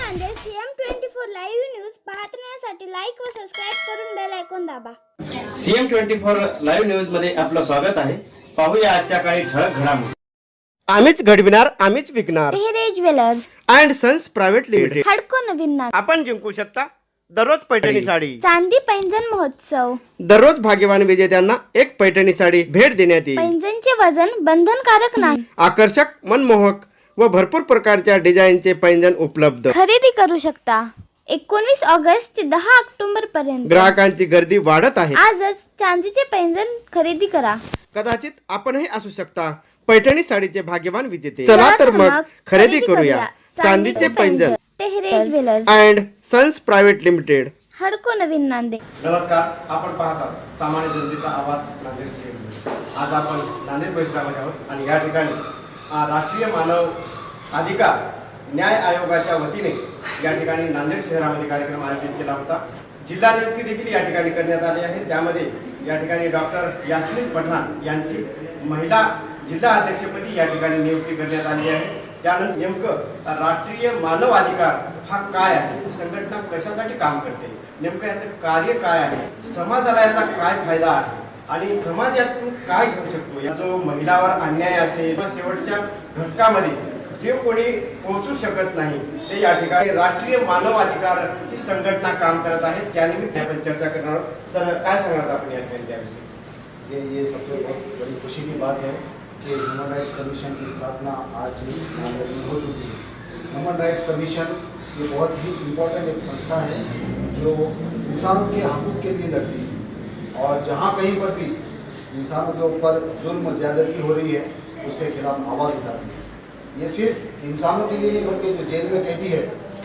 Nanded CM24 live news पाहण्यासाठी like व subscribe करून बेल आयकॉन दाबा। CM24 लाईव्ह न्यूज मध्ये आपलं स्वागत आहे। पाहूया आजच्या काही ठळक घडामोडी। आम्हीच घडविणार आम्हीच विकणार Tehre jewellers and sons private limited. Hudco नवीन नांदेड। आपण जिंकू शकता दररोज पैठणी साडी। चांदी पैंजण महोत्सव। दररोज भाग्यवान विजेत्यांना एक पैठणी साडी भेट देण्यात येईल। पैंजणचे वजन बंधनकारक नाही। आकर्षक मनमोहक व भरपूर प्रकारच्या डिझाईनचे पैंजण उपलब्ध। खरेदी करू शकता 19 ऑगस्ट ते 10 ऑक्टोबर पर्यंत। ग्राहकांची गर्दी वाढत आहे। आजच चांदीचे पैंजण खरेदी करा। कदाचित आपणही असू शकता पैठणी साडीचे भाग्यवान विजेते। चला तर मग खरेदी करूया चांदीचे पैंजण। Tehre jewellers and sons private limited, Hudco नवीन नांदेड। नमस्कार, आपण पाहतात सामान्य जनतेचा आवाज नांदेड CM। आज आपण नांदेड परिसरामध्ये आहोत आणि या ठिकाणी राष्ट्रीय मानव अधिकार न्याय आयोगाच्या वतीने या ठिकाणी नांदेड शहरामध्ये कार्यक्रम आयोजित केला होता। जिल्हा नियुक्ती देखील या ठिकाणी करण्यात आली आहे। त्यामध्ये या ठिकाणी डॉक्टर यास्मीन पठाण यांची महिला जिल्हा अध्यक्षपदी या ठिकाणी नियुक्ती करण्यात आली आहे। त्यानंतर नेमकं राष्ट्रीय मानव अधिकार हा काय आहे, संघटना कशासाठी काम करते, नेमकं याचं कार्य काय आहे, समाजाला याचा काय फायदा आहे आणि समाज यातून काय घेऊ शकतो, या जो महिलावर अन्याय असेल किंवा शेवटच्या घटकामध्ये जे कोणी पोहोचू शकत नाही ते या ठिकाणी राष्ट्रीय मानव अधिकार ही संघटना काम करत आहे। त्यानिमित्त आपण चर्चा करणार आहोत। सर, काय सांगणार आपण या ठिकाणी त्याविषयी? ये सबसे बहुत बड़ी खुशी की बात है कि ह्यूमन राइट्स कमीशन की स्थापना आज नांदेड़ में हो चुकी है। ह्यूमन राइट्स कमीशन ये बहुत ही इम्पोर्टेंट एक संस्था है जो इंसानों के हकूक़ के लिए लड़ती है और जहाँ कहीं पर भी इंसानों के ऊपर जुल्म ज़्यादती हो रही है उसके खिलाफ आवाज़ उठाती है। ये सिर्फ इंसानों के लिए नहीं बल्कि जो जेल में कैदी है,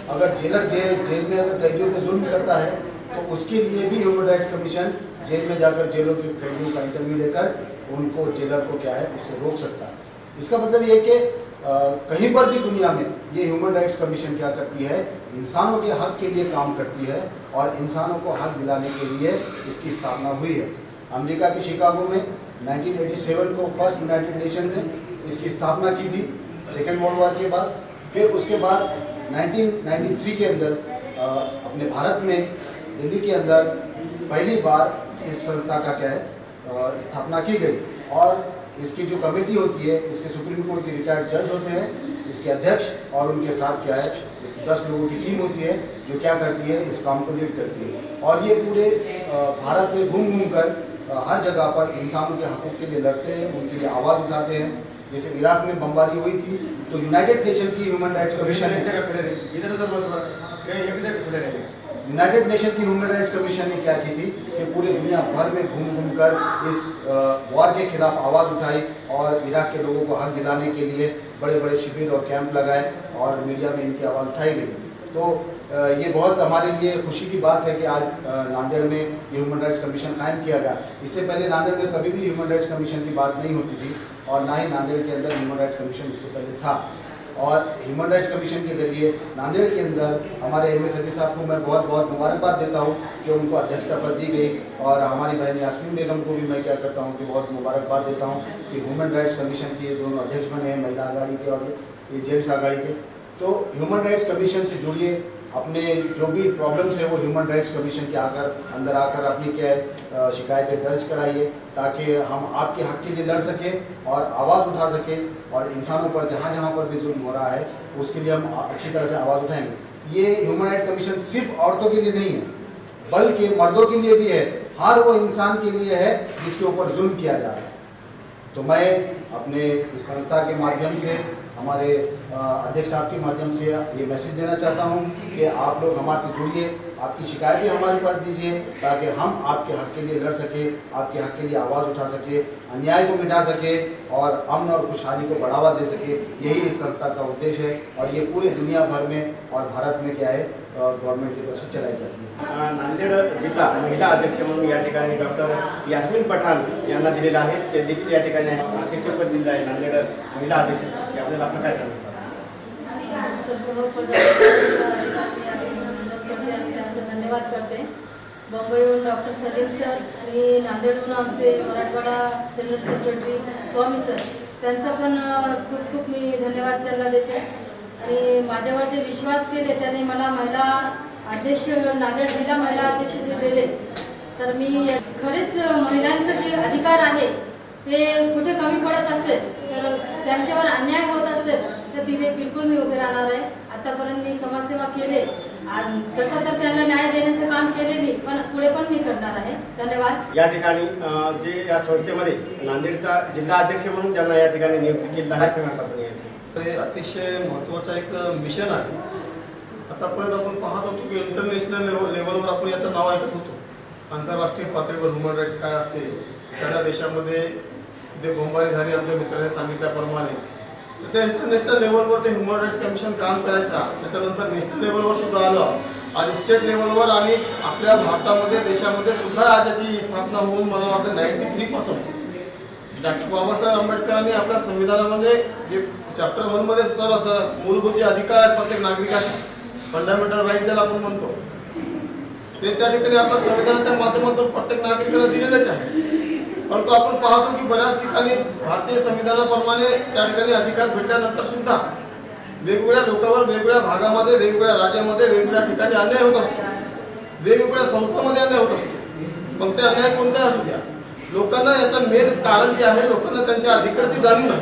अगर जेलर जेल में अगर कैदियों पर जुल्म करता है तो उसके लिए भी ह्यूमन राइट्स कमीशन जेल में जाकर जेलों के कैदियों का इंटरव्यू लेकर उनको जेलर को क्या है उससे रोक सकता है। इसका मतलब ये कि कहीं पर भी दुनिया में ये ह्यूमन राइट्स कमीशन क्या करती है, इंसानों के हक के लिए काम करती है और इंसानों को हक दिलाने के लिए इसकी स्थापना हुई है। अमेरिका के शिकागो में 1987 को फर्स्ट यूनाइटेड नेशन ने इसकी स्थापना की थी, सेकेंड वर्ल्ड वॉर के बाद। फिर उसके बाद 1993 के अंदर अपने भारत में दिल्ली के अंदर पहली बार इस संस्था का क्या है स्थापना की गई और इसकी जो कमेटी होती है, इसके सुप्रीम कोर्ट के रिटायर्ड जज होते हैं, इसके अध्यक्ष और उनके साथ क्या है 10 लोगों की टीम होती है जो क्या करती है इस काम को लीड करती है और ये पूरे भारत में घूम घूम कर हर जगह पर इंसानों के हकूक़ के लिए लड़ते हैं, उनके लिए आवाज़ उठाते हैं। जैसे इराक में बमबारी हुई थी तो यूनाइटेड नेशन की human rights commission United nation की ह्यूमन राइट्स कमीशन ने क्या की थी कि पूरे दुनिया भर में घूम घूम कर इस वॉर के खिलाफ आवाज़ उठाई और इराक के लोगों को हक दिलाने के लिए बड़े बड़े शिविर और कैंप लगाए और मीडिया में इनकी आवाज़ उठाई गई। तो ये बहुत हमारे लिए खुशी की बात है कि आज नांदेड़ में ये ह्यूमन राइट्स कमीशन कायम किया गया। इससे पहले नांदेड़ में कभी भी ह्यूमन राइट्स कमीशन की बात नहीं होती थी और ना ही नांदेड़ के अंदर ह्यूमन राइट्स कमीशन इससे पहले था। और ह्यूमन राइट्स कमीशन के जरिए नांदेड़ के अंदर हमारे एम ए खत्री साहब को मैं बहुत बहुत मुबारकबाद देता हूँ कि उनको अध्यक्षता पद दी गई और हमारी बहन यास्मीन बेगम को भी मैं क्या करता हूँ कि बहुत मुबारकबाद देता हूँ कि ह्यूमन राइट्स कमीशन के दोनों अध्यक्ष बने हैं, महिला आघाड़ी के और ये जेंट्स आघाड़ी के। तो ह्यूमन राइट्स कमीशन से जुड़िए, अपने जो भी प्रॉब्लम्स है वो ह्यूमन राइट्स कमीशन के अंदर आकर अपनी क्या शिकायतें दर्ज कराइए ताकि हम आपके हक के लिए लड़ सकें और आवाज़ उठा सकें और इंसानों पर जहाँ जहाँ पर भी जुल्म हो रहा है उसके लिए हम अच्छी तरह से आवाज़ उठाएंगे। ये ह्यूमन राइट्स कमीशन सिर्फ औरतों के लिए नहीं है बल्कि मर्दों के लिए भी है, हर वो इंसान के लिए है जिसके ऊपर जुल्म किया जा रहा है। तो मैं अपने इस संस्था के माध्यम से हमारे अध्यक्ष साहब के माध्यम से ये मैसेज देना चाहता हूँ कि आप लोग हमारे से जुड़िए, आपकी शिकायतें हमारे पास दीजिए ताकि हम आपके हक के लिए लड़ सके, आपके हक के लिए आवाज़ उठा सके, अन्याय को मिटा सके और अमन और खुशहाली को बढ़ावा दे सके। यही इस संस्था का उद्देश्य है और ये पूरे दुनिया भर में और भारत में क्या है गवर्नमेंट की तरफ से चलाई जाती है। नांदेड जिल्हा महिला अध्यक्ष म्हणून या ठिकाणी डॉक्टर यास्मीन पठाण यांना दिलेला आहे, ते देखील या ठिकाणी अध्यक्षपद दिलेलं आहे नांदेड महिला अध्यक्ष। याबद्दल आपण काय सांगता? धन्यवाद करते। मुंबईहून डॉक्टर सलीम सर आणि नांदेडहून आमचे मराठवाडा जनरल सेक्रेटरी स्वामी सर, त्यांचा पण खूप खूप मी धन्यवाद त्यांना देते। आणि माझ्यावर जे विश्वास केले त्याने मला महिला अध्यक्ष नांदेड जिल्हा महिला अध्यक्ष जे दिले, तर मी खरेच महिलांचं जे अधिकार आहे ते कुठे कमी पडत असेल तर त्यांच्यावर अन्याय होत असेल तर तिथे बिलकुल मी उभे राहणार आहे. आतापर्यंत मी समाजसेवा केले आणि तसं तर त्यांना न्याय देण्याचं काम केले मी, पण पुढे पण मी करणार आहे. धन्यवाद. या ठिकाणी जे या संस्थेमध्ये नांदेडचा जिल्हा अध्यक्ष म्हणून ज्यांना या ठिकाणी नियुक्ती केली आहे सांगा आपण याची. हे अतिशय महत्त्वाचं एक मिशन आहे. आतापर्यंत आपण पाहत होतो की इंटरनॅशनल लेवलवर आपण याचं नाव ऐकत होतो. आंतरराष्ट्रीय पातळीवर ह्युमन राईट्स काय असते, सगळ्या देशामध्ये जे बोंबारी झाली आमच्या मित्रांनी सांगितल्याप्रमाणे, तर त्या इंटरनॅशनल लेवलवर ते ह्युमन राईट्स कमिशन काम करायचा. त्याच्यानंतर नॅशनल लेवलवर सुद्धा आलं, आज स्टेट लेवलवर आणि आपल्या भारतामध्ये देशामध्ये सुद्धा आज याची स्थापना होऊन मला वाटतं 93 पासून डॉक्टर बाबासाहेब आंबेडकरांनी आपल्या संविधानामध्ये जे चॅप्टर 1 मध्ये सर मूलभूत जे अधिकार आहेत प्रत्येक नागरिकाचे, फंडामेंटल राईट्स ज्याला आपण म्हणतो, ते त्या ठिकाणी आपल्या संविधानाच्या माध्यमातून प्रत्येक नागरिकाला दिलेलेच आहे. परंतु आपण पाहतो की बऱ्याच ठिकाणी भारतीय संविधानाप्रमाणे त्या ठिकाणी अधिकार भेटल्यानंतर सुद्धा वेगवेगळ्या लोकांवर वेगवेगळ्या भागामध्ये वेगवेगळ्या राज्यामध्ये वेगवेगळ्या ठिकाणी अन्याय होत असतो, वेगवेगळ्या संस्थांमध्ये अन्याय होत असतो. मग ते अन्याय कोणत्याही असू द्या, लोकांना याचं मेन कारण जे आहे, लोकांना त्यांचे अधिकार ती जाणीव नाही.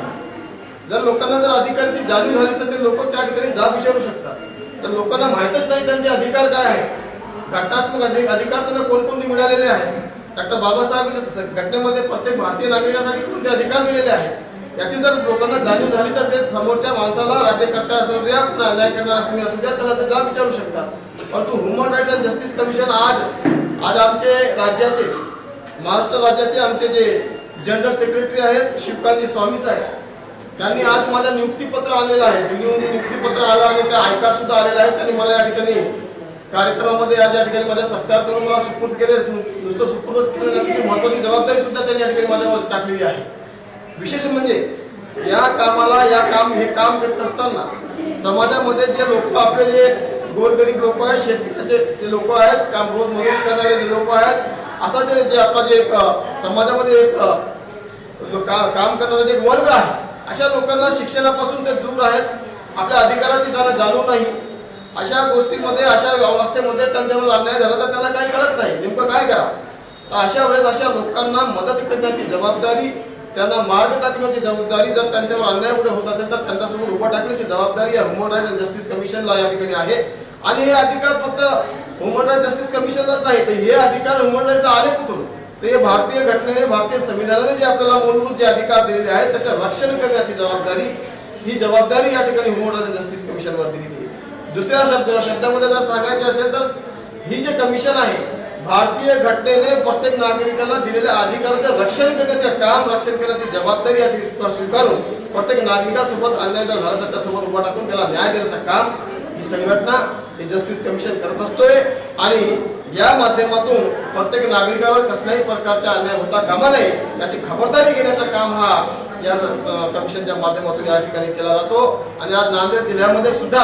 जर लोकांना जर अधिकार ती जाणीव झाली तर ते लोक त्या ठिकाणी जाब विचारू शकतात. तर लोकांना माहीतच नाही त्यांचे अधिकार काय आहे, घटनात्मक अधिकार त्यांना कोणकोणते मिळालेले आहेत, डॉक्टर बाबासाहेब घटनेमध्ये प्रत्येक भारतीय नागरिकासाठी कोणते अधिकार दिलेले आहेत, याची जर लोकांना जाणीव झाली तर ते समोरच्या माणसाला, राज्यकर्ता असू द्या, अन्याय करणारा कोणी असू द्या, त्याला ते जाब विचारू शकतात. परंतु human rights and justice commission आज आमचे राज्याचे, महाराष्ट्र राज्याचे आमचे जे जनरल सेक्रेटरी आहेत शिवकांती स्वामी साहेब, त्यांनी आज माझं नियुक्तीपत्र आणलेलं आहे. दिल्लीहून नियुक्तीपत्र आलं आणि त्या आयकार सुद्धा आलेला आहे. त्यांनी मला या ठिकाणी कार्यक्रमामध्ये आज या ठिकाणी माझा सत्कार करून मला सुपूर्द केले. नुसतं सुपूर्दच केलं नाही, त्याची महत्त्वाची जबाबदारी सुद्धा त्यांनी या ठिकाणी माझ्यावर टाकलेली आहे. विशेष म्हणजे या कामाला हे काम करत असताना समाजामध्ये जे लोक, आपले जे गोरगरीब लोक आहेत, शेतकऱ्याचे जे लोक आहेत, काम रोज मदत करणारे जे लोक आहेत, असा जे आपला जे समाजामध्ये एक काम करणारा जे वर्ग आहे, अशा लोकांना शिक्षणापासून ते दूर आहेत, आपल्या अधिकाराची त्यांना जाणूव नाही. अशा गोष्टीमध्ये, अशा अवस्थेमध्ये त्यांच्यावर अन्याय झाला तर त्यांना काही कळत नाही नेमकं काय करावं. तर अशा वेळेस अशा लोकांना मदत करण्याची जबाबदारी, त्यांना मार्ग दाखवण्याची जबाबदारी, जर त्यांच्यावर अन्याय कुठे होत असेल तर त्यांच्यासोबत उभा टाकण्याची जबाबदारी या ह्युमन राईट्स अँड जस्टिस कमिशनला या ठिकाणी आहे. आणि हे अधिकार फक्त ह्युमन राईट्स जस्टिस कमिशनलाच नाही, तर हे अधिकार ह्युमन राईट्सला आले कुठून, तर हे भारतीय घटनेने, भारतीय संविधानाने जे आपल्याला मूलभूत जे अधिकार दिलेले आहेत त्याचं रक्षण करण्याची जबाबदारी, ही जबाबदारी या ठिकाणी ह्युमन राईट्स अँड जस्टिस कमिशनवर दिलेली आहे. दुसऱ्या शब्दामध्ये जर सांगायचे असेल तर ही जे कमिशन आहे, भारतीय घटनेने प्रत्येक नागरिकाला दिलेल्या अधिकाराचं रक्षण करण्याचे काम, रक्षण करण्याची जबाबदारी या ठिकाणी स्वीकारून प्रत्येक नागरिकासोबत अन्याय जर झाला तर त्यासोबत उभा टाकून त्याला न्याय देण्याचं काम ही संघटना, हे जस्टिस कमिशन करत असतोय. आणि या माध्यमातून प्रत्येक नागरिकावर कसल्याही प्रकारचा अन्याय होता कामा नये याची खबरदारी घेण्याचं काम हा या कमिशनच्या माध्यमातून या ठिकाणी केला जातो. आणि आज नांदेड जिल्ह्यामध्ये सुद्धा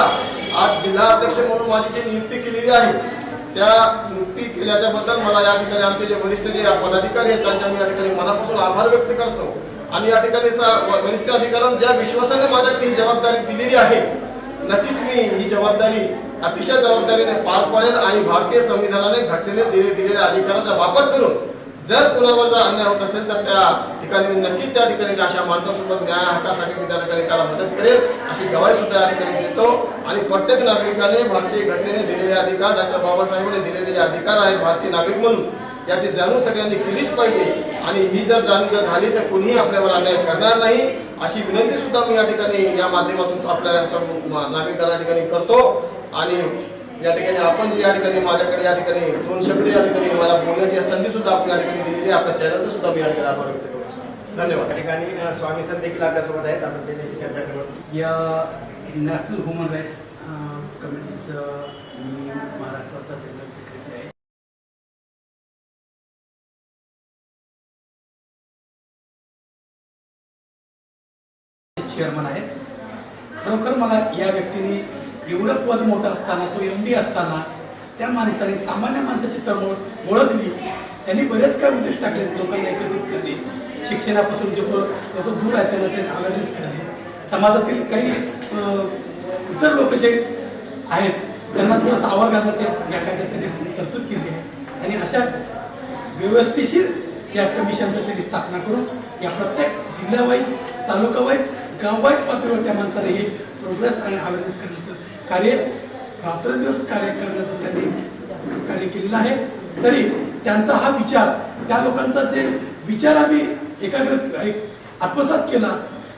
आज जिल्हा अध्यक्ष म्हणून माझी जी नियुक्ती केलेली आहे, त्या नियुक्ती केल्याच्या बद्दल मला या ठिकाणी आमचे जे वरिष्ठ जे पदाधिकारी आहेत त्यांच्या मी या ठिकाणी मनापासून आभार व्यक्त करतो. आणि या ठिकाणी वरिष्ठ अधिकाऱ्यांना ज्या विश्वासाने माझ्याकडे ही जबाबदारी दिलेली आहे, नक्कीच मी ही जबाबदारी अतिशय जबाबदारीने पार पाडेल. आणि भारतीय संविधानाने घटनेने दिलेल्या अधिकाराचा वापर करून जर कुणावर जर अन्याय होत असेल तर त्या ठिकाणी मी नक्कीच त्या ठिकाणी अशा माणसासोबत न्याय हक्कासाठी मी त्या ठिकाणी त्याला मदत करेल अशी ग्वाही सुद्धा या ठिकाणी देतो. आणि प्रत्येक नागरिकाने भारतीय घटनेने दिलेले अधिकार, डॉक्टर बाबासाहेबांनी दिलेले जे अधिकार आहेत भारतीय नागरिक म्हणून, याची जाणीव सगळ्यांनी केलीच पाहिजे. आणि ही जर जाणीव झाली तर कोणीही आपल्यावर अन्याय करणार नाही अशी विनंती सुद्धा मी या ठिकाणी या माध्यमातून आपल्या नागरिकांना या ठिकाणी करतो. आणि या ठिकाणी आपण या ठिकाणी माझ्याकडे या ठिकाणी 2 शब्द या ठिकाणी मला बोलण्याची संधी सुद्धा आपण या ठिकाणी दिलेली आहे. आपल्या चॅनलचं सुद्धा मी या ठिकाणी आभार व्यक्त करतो. धन्यवाद. या ठिकाणी स्वामी सर देखील आपल्यासोबत आहेत, आपण त्यांच्याशी चर्चा करू. या नॅशनल ह्युमन राईट्स कमिटीचं मी महाराष्ट्राचा जनरल सेक्रेटरी आहे. चेअरमन आहेत. खरोखर मला या व्यक्तीने एवढं पद मोठं असताना, तो MD असताना त्या माणसाने सामान्य माणसाची तळमळ ओळखली. त्यांनी बरेच काय उद्देश टाकले, लोकांना एकत्रित करणे, शिक्षणापासून जे लोक दूर आहेत त्यांना ते अवेअरनेस करणे, समाजातील काही इतर लोक जे आहेत त्यांना थोडंसं आवाज घालण्याचे या कायद्यात त्यांनी तरतूद केली आहे आणि अशा व्यवस्थिशीर या कमिशनचं त्यांनी स्थापना करून या प्रत्येक जिल्ह्यावाईज तालुकावाईज गाववाईज पातळीवर त्या माणसाने हे प्रोग्रेस आणि अवेअरनेस करण्याचं कार्य रात्रंदिवस कार्य करण्याचं त्यांनी कार्य केलेलं आहे. तरी त्यांचा हा विचार त्या लोकांचा जे विचार आम्ही आत्मसात केला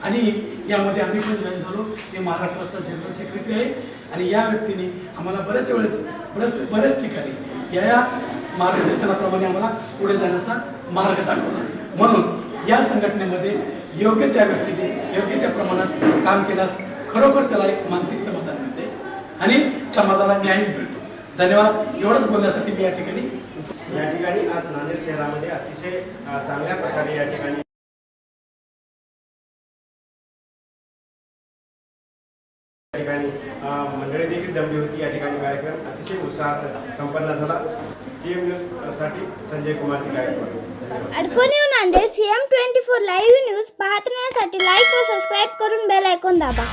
आणि यामध्ये आम्ही पण जॉईन झालो. मी महाराष्ट्राचा जनरल सेक्रेटरी आहे आणि या व्यक्तीने आम्हाला बऱ्याच ठिकाणी या मार्गदर्शनाप्रमाणे आम्हाला पुढे जाण्याचा मार्ग दाखवला. म्हणून या संघटनेमध्ये योग्य त्या व्यक्तीने योग्य त्या प्रमाणात काम केल्यास खरोखर त्याला एक मानसिक समाधान मिळते आणि समाजाला न्याय मिळतो. धन्यवाद. एवढंच बोलण्यासाठी मी या ठिकाणी आज नांदेड शहरामध्ये अतिशय चांगल्या प्रकारे या ठिकाणी मंडळी देखील जमली होती. या ठिकाणी कार्यक्रम अतिशय उत्साहात संपन्न झाला. CM न्यूज साठी संजय कुमारची गायकवाड. अडकून येऊ नांदेड CM 24 लाईव्ह न्यूज पाहण्यासाठी लाईक व सबस्क्राईब करून बेल आयकॉन दाबा.